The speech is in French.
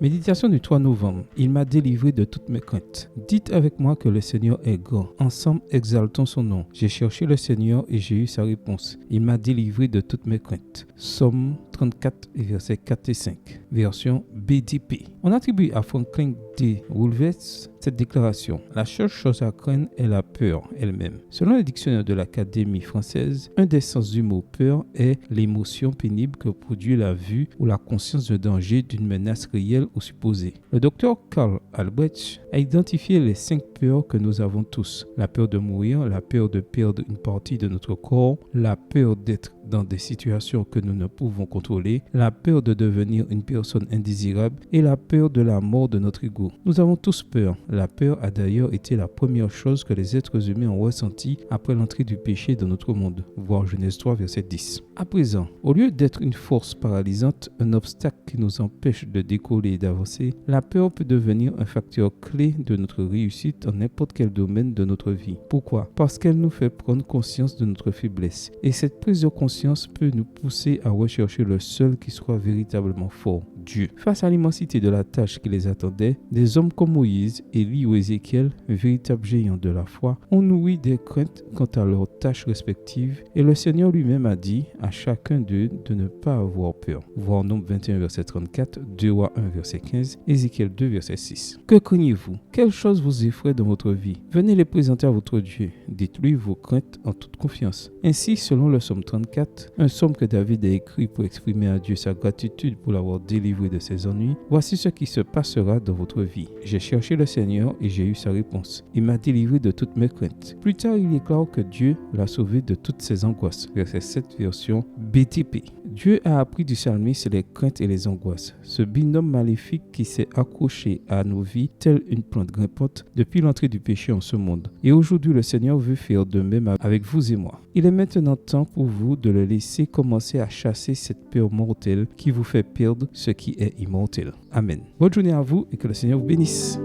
Méditation du 3 novembre. Il m'a délivré de toutes mes craintes. Dites avec moi que le Seigneur est grand. Ensemble, exaltons son nom. J'ai cherché le Seigneur et j'ai eu sa réponse. Il m'a délivré de toutes mes craintes. Psaume 34, versets 4 et 5. Version BDP. On attribue à Franklin D. Roosevelt cette déclaration. La seule chose à craindre est la peur elle-même. Selon le dictionnaire de l'Académie française, un des sens du mot peur est l'émotion pénible que produit la vue ou la conscience de danger d'une menace réelle ou supposée. Le docteur Karl Albrecht a identifié les 5 peurs que nous avons tous. La peur de mourir, la peur de perdre une partie de notre corps, la peur d'être dans des situations que nous ne pouvons contrôler, la peur de devenir une personne indésirable et la peur de la mort de notre ego. Nous avons tous peur. La peur a d'ailleurs été la première chose que les êtres humains ont ressentie après l'entrée du péché dans notre monde. Voir Genèse 3, verset 10. À présent, au lieu d'être une force paralysante, un obstacle qui nous empêche de décoller et d'avancer, la peur peut devenir un facteur clé de notre réussite dans n'importe quel domaine de notre vie. Pourquoi? Parce qu'elle nous fait prendre conscience de notre faiblesse. Et cette prise de conscience peut nous pousser à rechercher le seul qui soit véritablement fort, Dieu. Face à l'immensité de la tâche qui les attendait, des hommes comme Moïse, Élie ou Ézéchiel, véritables géants de la foi, ont nourri des craintes quant à leurs tâches respectives et le Seigneur lui-même a dit à chacun d'eux de ne pas avoir peur. Voir Nombre 21, verset 34, 2 Rois 1, verset 15, Ézéchiel 2, verset 6. Que craignez-vous? Quelles choses vous effraient dans votre vie? Venez les présenter à votre Dieu. Dites-lui vos craintes en toute confiance. Ainsi, selon le psaume 34, un psaume que David a écrit pour exprimer à Dieu sa gratitude pour l'avoir délivré de ses ennuis, voici ce qui se passera dans votre vie. J'ai cherché le Seigneur et j'ai eu sa réponse. Il m'a délivré de toutes mes craintes. Plus tard, il déclare que Dieu l'a sauvé de toutes ses angoisses. Verset 7, version BTP. Dieu a appris du psalmiste les craintes et les angoisses. Ce binôme maléfique qui s'est accroché à nos vies tel une plante grimpante depuis l'entrée du péché en ce monde. Et aujourd'hui, le Seigneur veut faire de même avec vous et moi. Il est maintenant temps pour vous de le laisser commencer à chasser cette peur mortelle qui vous fait perdre ce qui est immortel. Amen. Bonne journée à vous et que le Seigneur vous bénisse.